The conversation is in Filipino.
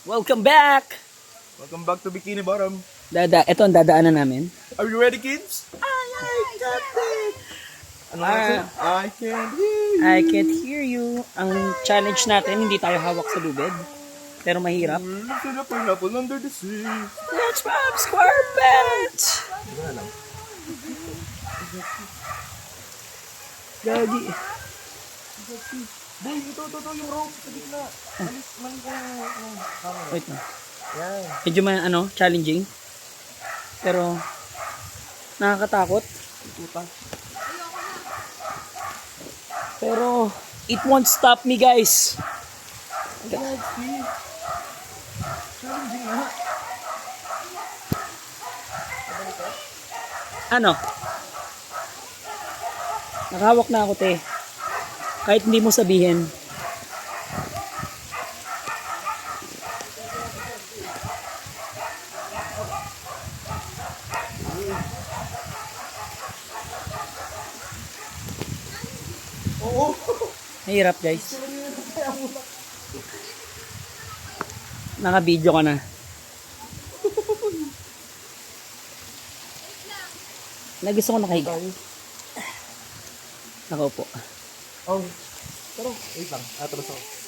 Welcome back! Welcome back to Bikini Bottom. Ito ang dadaanan namin. Are you ready, kids? I got it! Ano nga I can't hear you. I can't hear you. Ang challenge natin, hindi tayo hawak sa lubid. Pero mahirap. Look to the pineapple under the sea. Let's pop square bet! Gagi. Boy, ito, yung rope sa gitna. Malis ka camera. Wait na. Yan. Medyo challenging. Pero, nakakatakot. Puta. Pero, it won't stop me, guys. Challenging na. Ano? Nakahawak na ako, te. Kahit hindi mo sabihin. Oo. Mahirap, guys. Naka-video ka na. Nagusto ko nakahiga. Nakaupo. Oh. Pero, wait lang. Atras ako.